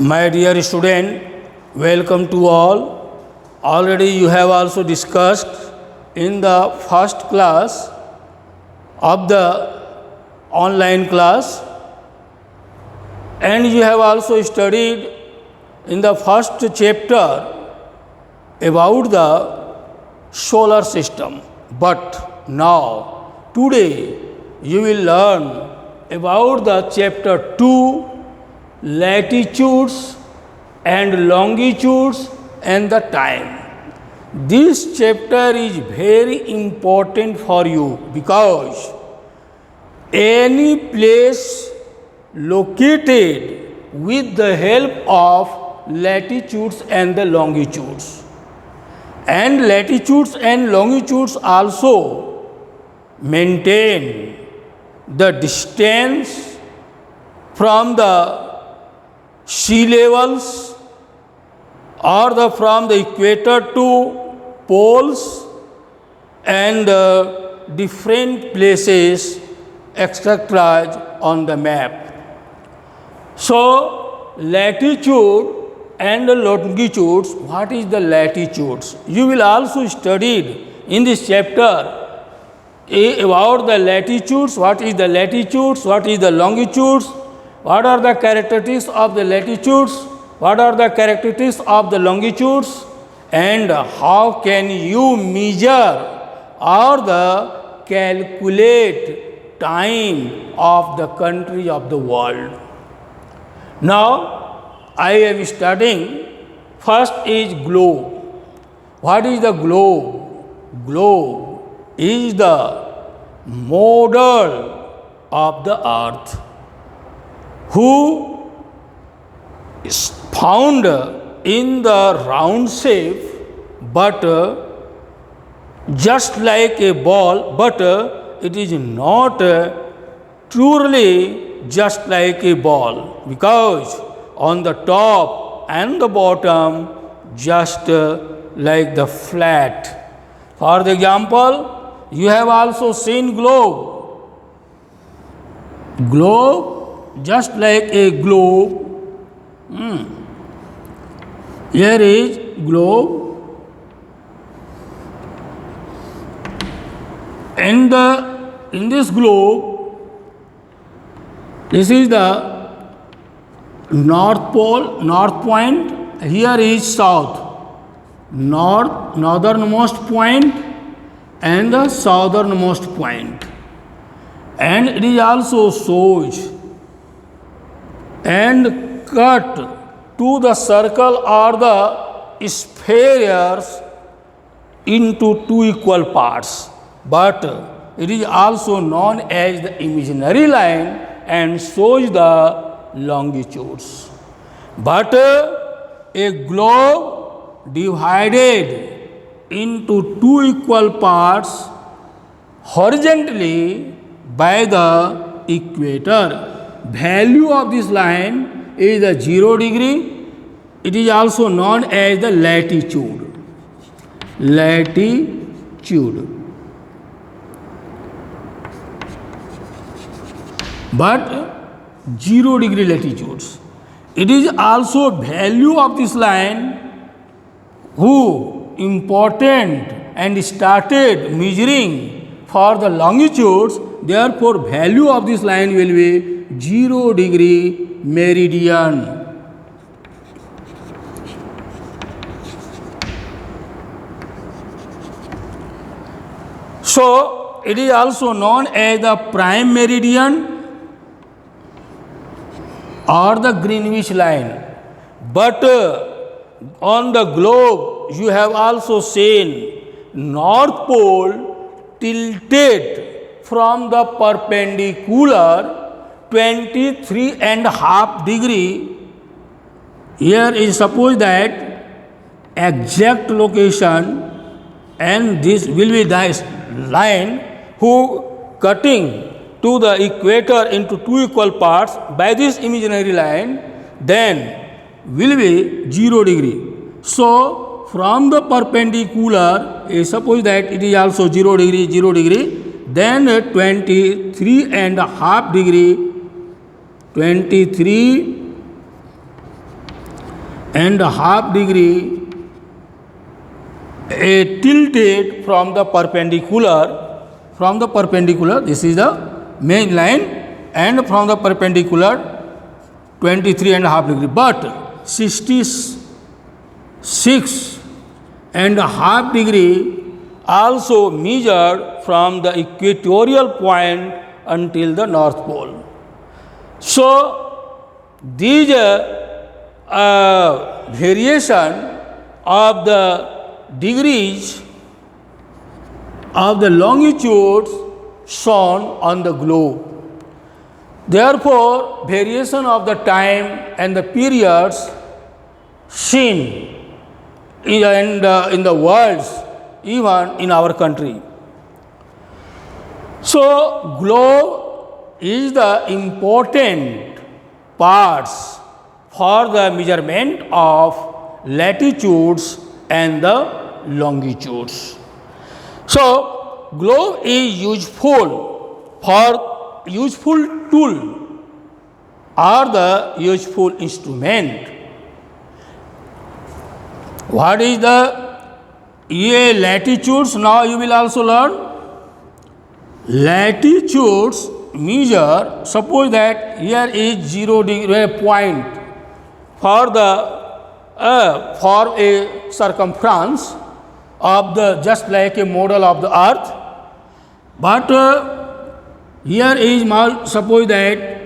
My dear student, welcome to all. Already you have also discussed in the first class of the online class, and you have also studied in the first chapter about the solar system. But now, today, you will learn about the chapter 2, latitudes and longitudes and the time. This chapter is very important for you because any place located with the help of latitudes and the longitudes, and latitudes and longitudes also maintain the distance from the sea levels or from the equator to poles and different places etc. on the map. So, latitude and longitudes, what is the latitudes? You will also study in this chapter about the latitudes, what is the latitudes, what is the longitudes, what are the characteristics of the latitudes, what are the characteristics of the longitudes, and how can you measure or the calculate time of the country of the world. Now, I am studying, first is globe. What is the globe? Globe is the model of the earth, who is found in the round shape, but just like a ball, but it is not truly just like a ball, because on the top and the bottom just like the flat. For the example, you have also seen globe. Globe just like a globe. Here is globe, and in this globe, this is the north pole, north point. Here is south, northernmost point and the southernmost point, and it is also shows and cut to the circle or the spheres into two equal parts, but it is also known as the imaginary line and shows the longitudes. But a globe divided into two equal parts horizontally by the equator. Value of this line is the 0 degree. It is also known as the latitude. Latitude. But 0 degree latitudes. It is also value of this line who important and started measuring for the longitudes. Therefore, value of this line will be 0 degree meridian. So, it is also known as the prime meridian or the Greenwich line. But on the globe, you have also seen North Pole tilted from the perpendicular 23.5 degree. Here is suppose that exact location, and this will be the line who cutting to the equator into two equal parts by this imaginary line, then will be 0 degree. So, from the perpendicular, suppose that it is also 0 degree, then 23.5 degree 23 and a half degree tilted from the perpendicular, this is the main line, and from the perpendicular 23 and a half degree, but 66 and a half degree also measured from the equatorial point until the North Pole. So these variation of the degrees of the longitudes shown on the globe. Therefore, variation of the time and the periods seen in the world, even in our country. So, globe is the important parts for the measurement of latitudes and the longitudes. So, globe is useful tool or the useful instrument. What is the latitudes? Now you will also learn. Latitudes measure, suppose that here is 0 degree point for a circumference of the, just like a model of the earth, but here is, suppose that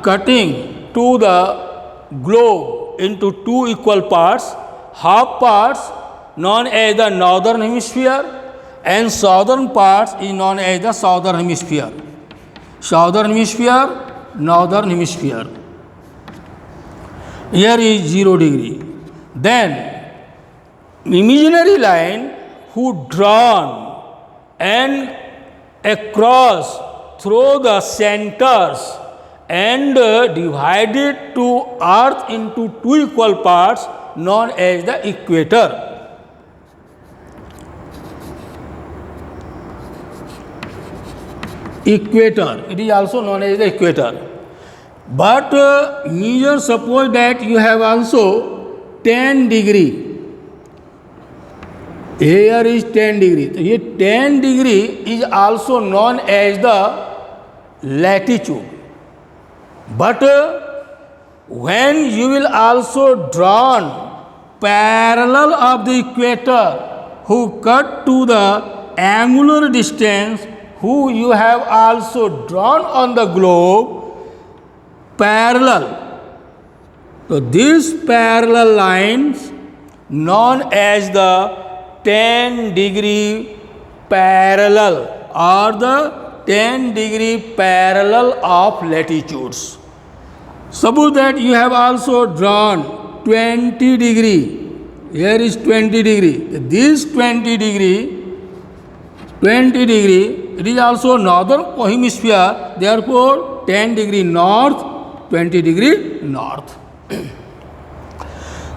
cutting to the globe into two equal parts, half parts known as the northern hemisphere and southern parts is known as the southern hemisphere. Southern hemisphere, northern hemisphere. Here is 0 degree. Then imaginary line who drawn and across through the centers and divided to earth into two equal parts known as the equator. Equator, it is also known as the equator. But measure, suppose that you have also 10 degree. Here is 10 degree. So here 10 degree is also known as the latitude. But when you will also drawn parallel of the equator who cut to the angular distance who you have also drawn on the globe parallel. So these parallel lines known as the 10 degree parallel or the 10 degree parallel of latitudes. Suppose that you have also drawn 20 degree. Here is 20 degree. This 20 degree, it is also northern hemisphere. Therefore, 10 degree north, 20 degree north.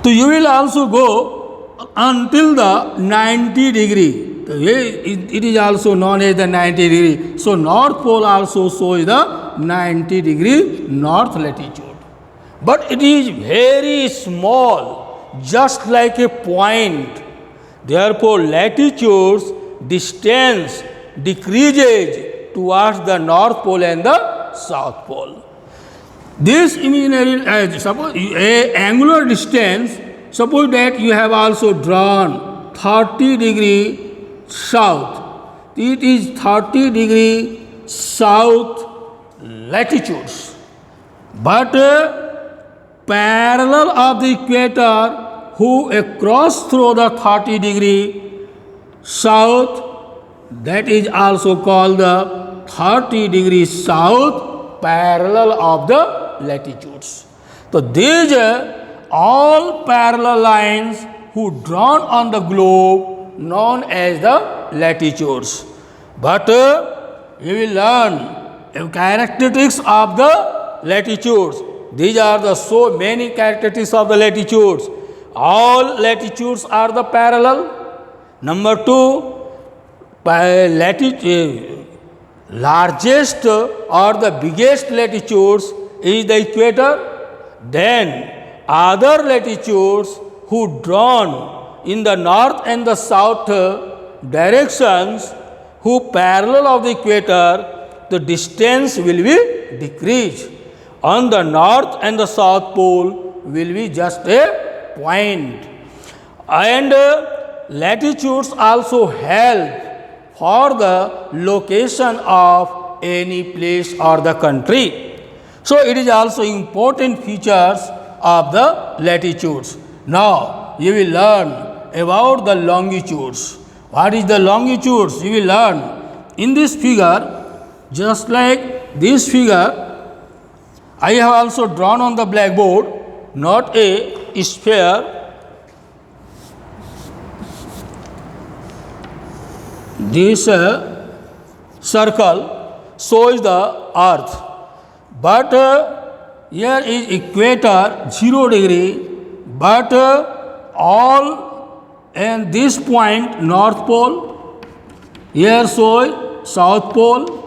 So you will also go until the 90 degree. It is also known as the 90 degree. So North Pole also shows the 90 degree north latitude. But it is very small, just like a point. Therefore, latitudes distance decreases towards the North Pole and the South Pole. This imaginary, suppose a angular distance, suppose that you have also drawn 30 degree south. It is 30 degree south latitudes. But parallel of the equator who across through the 30 degree south, that is also called the 30 degree south parallel of the latitudes. So these all parallel lines who drawn on the globe known as the latitudes. But you will learn characteristics of the latitudes. These are the so many characteristics of the latitudes. All latitudes are the parallel. Number two, largest or the biggest latitudes is the equator. Then other latitudes who drawn in the north and the south directions, who parallel of the equator, the distance will be decreased. On the north and the south pole will be just a point. And latitudes also help for the location of any place or the country. So it is also important features of the latitudes. Now you will learn about the longitudes. What is the longitudes? You will learn in this figure. Just like this figure, I have also drawn on the blackboard, not a sphere. This circle shows the earth, but here is equator 0 degree, but all and this point north pole, here shows south pole,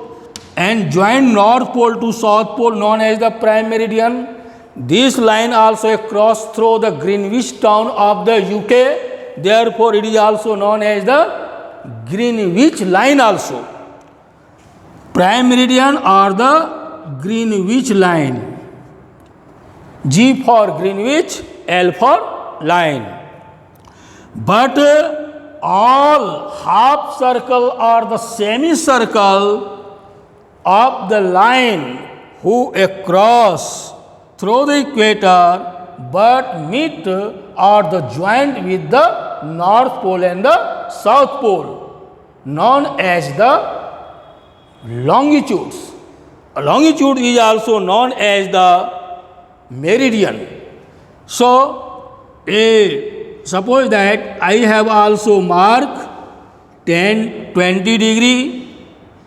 and join north pole to south pole known as the prime meridian. This line also across through the Greenwich town of the UK, therefore it is also known as the Greenwich line also. Prime meridian or the Greenwich line. G for Greenwich, L for line. But all half circle or the semicircle of the line who across through the equator but meet or the joint with the north pole and the south pole, known as the longitudes. A longitude is also known as the meridian. So, suppose that I have also marked 10, 20 degree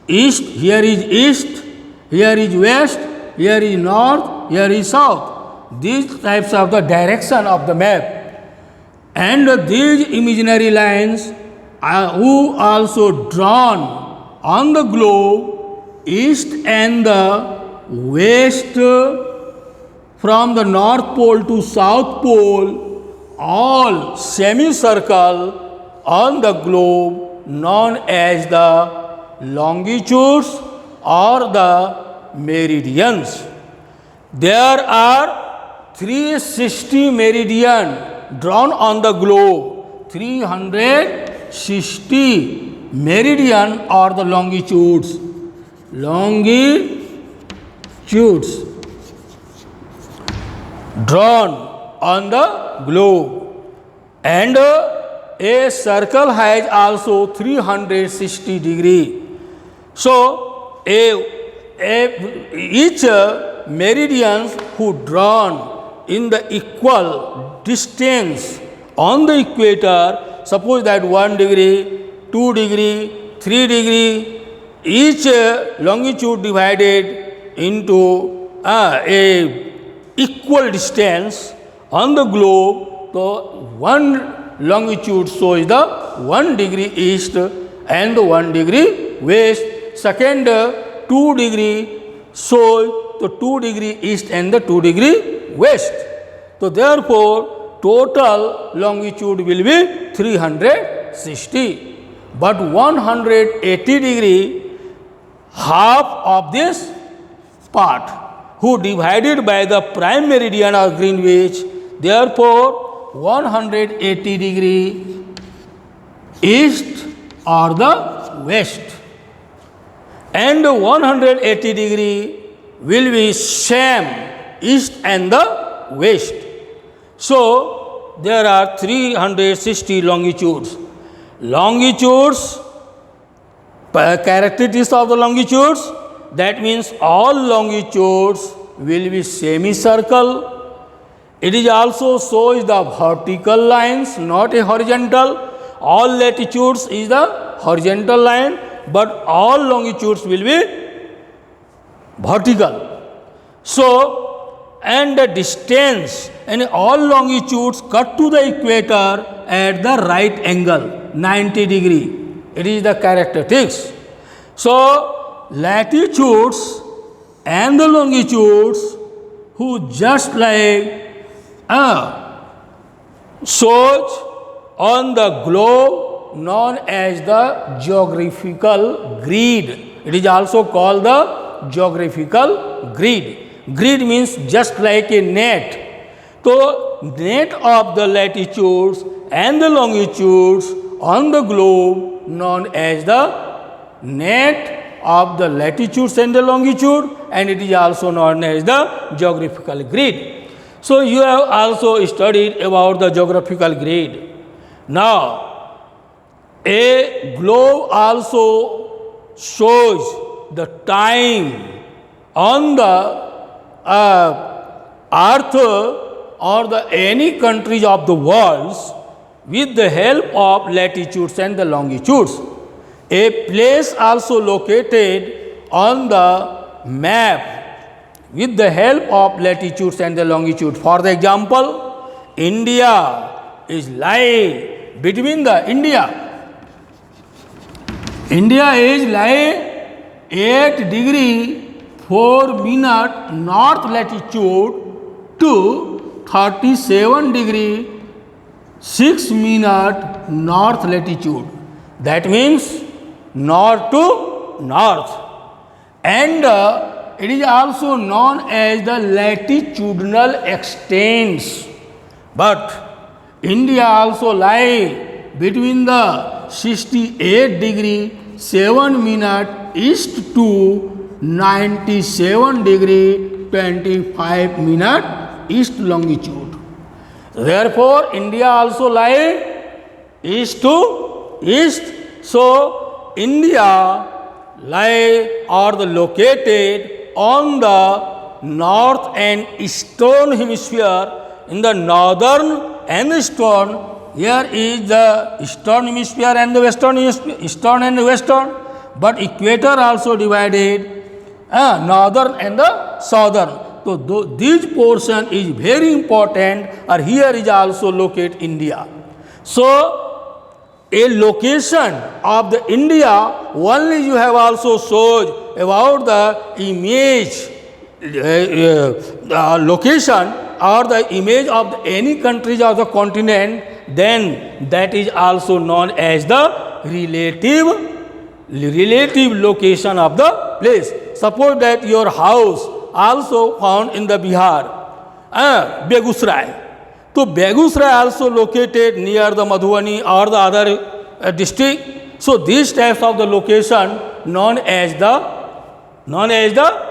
east, here is east, here is west, here is north, here is south. These types of the direction of the map. And these imaginary lines who also drawn on the globe, east and the west, from the north pole to south pole, all semicircle on the globe known as the longitudes or the meridians. There are 360 meridian drawn on the globe. 360 meridian or the longitudes. Longitudes drawn on the globe. And a circle has also 360 degree. So, each meridians who drawn in the equal distance on the equator, suppose that 1 degree, 2 degree, 3 degree, each longitude divided into a equal distance on the globe. So, one longitude shows the 1 degree east and 1 degree west. Second 2 degree shows the 2 degree east and the 2 degree west. So, therefore, total longitude will be 360. But 180 degree, half of this part, who divided by the prime meridian or Greenwich, therefore, 180 degree east or the west. And 180 degree will be same east and the west. So, there are 360 longitudes. Longitudes, characteristics of the longitudes, that means all longitudes will be semicircle. It is also shows the vertical lines, not a horizontal. All latitudes is the horizontal line, but all longitudes will be vertical. So, and the distance and all longitudes cut to the equator at the right angle, 90 degree. It is the characteristics. So, latitudes and the longitudes who just like shows on the globe known as the geographical grid. It is also called the geographical grid. Grid means just like a net. So, net of the latitudes and the longitudes on the globe known as the net of the latitudes and the longitude, and it is also known as the geographical grid. So, you have also studied about the geographical grid. Now, a globe also shows the time on the earth or the any countries of the world with the help of latitudes and the longitudes. A place also located on the map with the help of latitudes and the longitude. For the example, India is lie between the India is lie 8°4' north latitude to 37°6' north latitude. That means north to north. And it is also known as the latitudinal extents. But India also lie between the 68°7' east to 97°25' east longitude. Therefore, India also lie east to east. So, India lie or the located on the north and eastern hemisphere. In the northern and eastern, here is the eastern hemisphere and the western hemisphere, eastern and western. But equator also divided northern and the southern. So, this portion is very important, or here is also located India. So, a location of the India, only you have also showed about the image, location or the image of any countries of the continent, then that is also known as the relative location of the place. Suppose that your house also found in the Bihar, Begusrai. So, Begusrai also located near the Madhubani or the other district. So, these types of the location known as the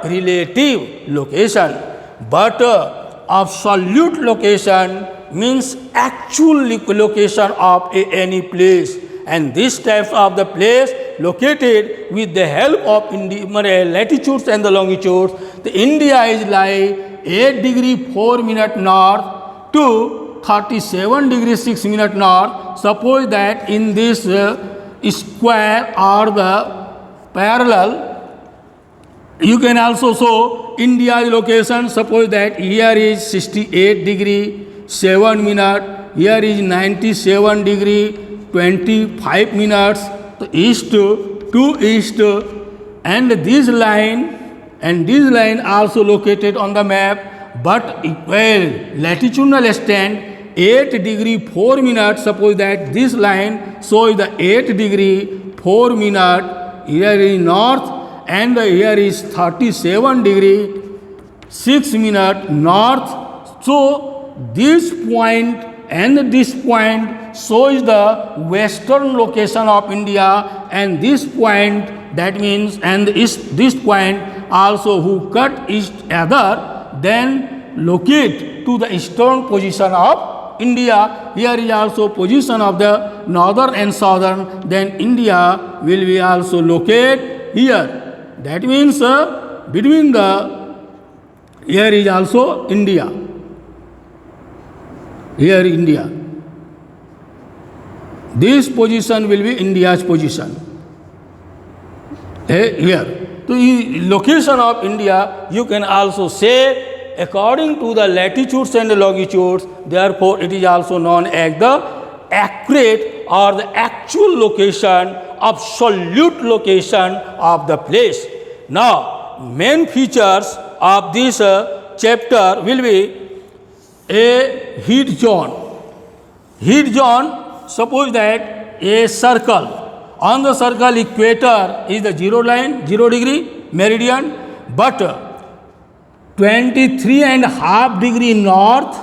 relative location. But absolute location means actual location of any place. And these types of the place located with the help of latitudes and the longitudes. The India is lie 8°4' north to 37°6' north. Suppose that in this square or the parallel, you can also show India's location. Suppose that here is 68°7', here is 97°25', the east to east, and this line also located on the map. But latitudinal extent 8°4'. Suppose that this line shows the 8°4'. Here is north, and here is 37°6' north. So, this point and this point shows the western location of India, and this point, that means, and this point also who cut each other, then locate to the eastern position of India. Here is also position of the northern and southern, then India will be also located here. That means between the, here is also India. Here India. This position will be India's position. Here. So, location of India, you can also say according to the latitudes and the longitudes. Therefore, it is also known as the accurate or the actual location, absolute location of the place. Now, main features of this chapter will be a heat zone. Heat zone, suppose that a circle. On the circle equator is the zero line, 0 degree meridian, but 23.5 degree north,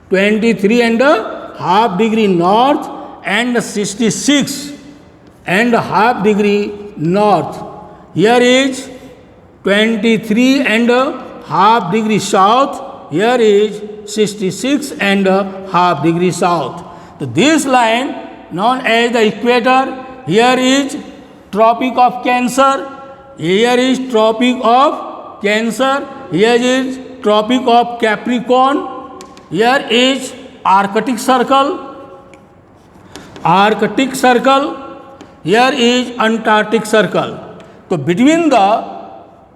23.5 degree north and 66.5 degree north. Here is 23.5 degree south, here is 66.5 degree south. So this line known as the equator, here is Tropic of Cancer, here is Tropic of Cancer, here is Tropic of Capricorn, here is Arctic Circle, Arctic Circle, here is Antarctic Circle. So between the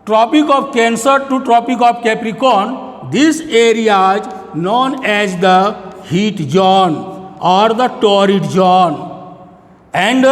Tropic of Cancer to Tropic of Capricorn, this area is known as the heat zone or the torrid zone. And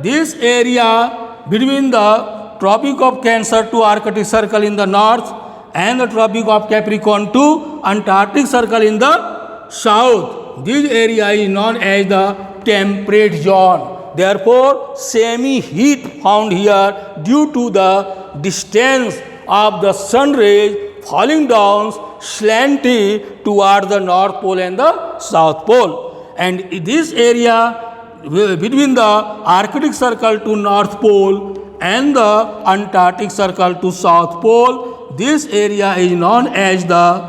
this area between the Tropic of Cancer to Arctic Circle in the north and the Tropic of Capricorn to Antarctic Circle in the south, this area is known as the temperate zone. Therefore, semi-heat found here due to the distance of the sun rays falling down slanty toward the North Pole and the South Pole. And this area between the Arctic Circle to North Pole and the Antarctic Circle to South Pole, this area is known as the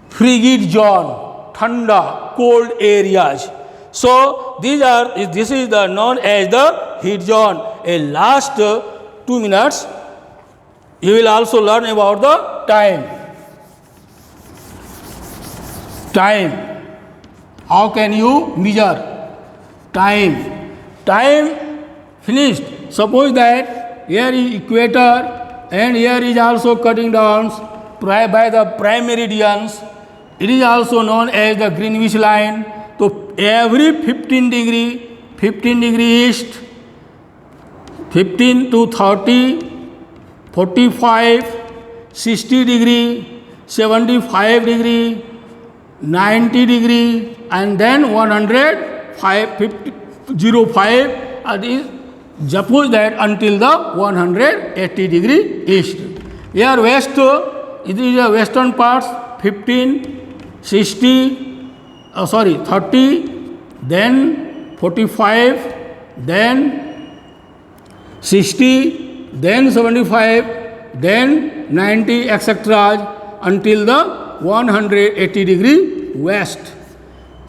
frigid zone, thanda, cold areas. So this is the known as the heat zone. A last 2 minutes, you will also learn about the time. Time. How can you measure time? Time finished. Suppose that here is equator and here is also cutting down by the prime meridians. It is also known as the Greenwich line. So every 15 degree east, 15 to 30, 45, 60 degree, 75 degree, 90 degree, and then 105, 05, suppose that until the 180 degree east. Here west, it is the western parts, 15, 60, 30, then 45, then 60, then 75, then 90, etc. until the 180 degree west.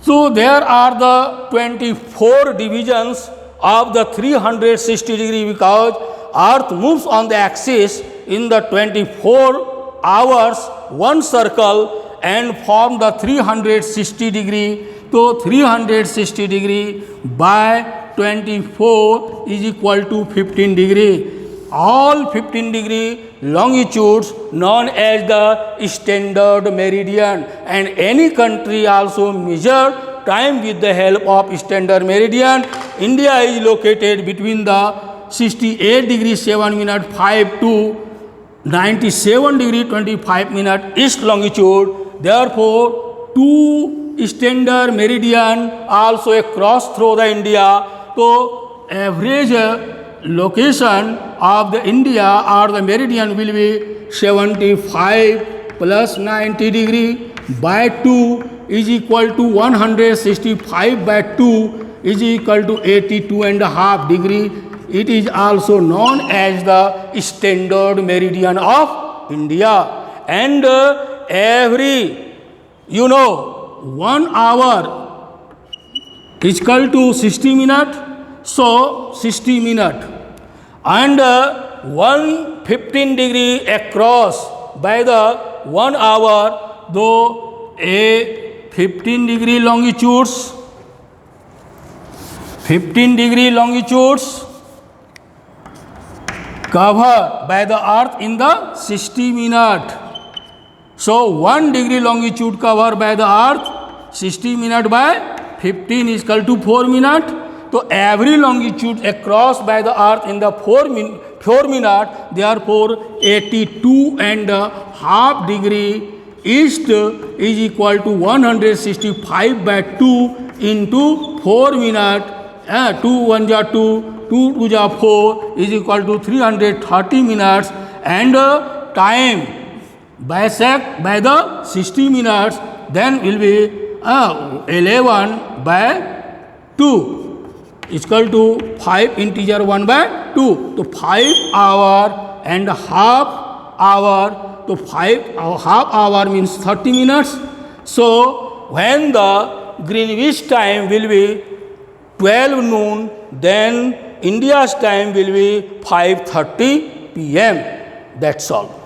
So there are the 24 divisions of the 360 degree because Earth moves on the axis in the 24 hours one circle and form the 360 degree. So 360 degree by 24 is equal to 15 degree. All 15 degree longitudes known as the standard meridian, and any country also measure time with the help of standard meridian. India is located between the 68 degree 7 minute 5 to 97 degree 25 minute east longitude. Therefore, two standard meridian also cross through the India. So average location of the India or the meridian will be 75 plus 90 degree by 2 is equal to 165 by 2 is equal to 82.5 degree. It is also known as the standard meridian of India. And every 1 hour is equal to 60 minutes. So 60 minutes and 115 degree across by the 1 hour, though a 15 degree longitudes cover by the earth in the 60 minutes. So 1 degree longitude cover by the earth 60 minutes by 15 is equal to 4 minutes. So every longitude across by the earth in the 4 minutes, therefore 82.5 degree east is equal to 165 by 2 into 4 minutes. 2 1 ja 2, 2 2 ja 4 is equal to 330 minutes, and time bisect by the 60 minutes, then will be 11 by 2 is equal to 5 integer 1 by 2. So 5 hour and half hour. So half hour means 30 minutes. So when the Greenwich time will be 12 noon, then India's time will be 5:30 p.m. That's all.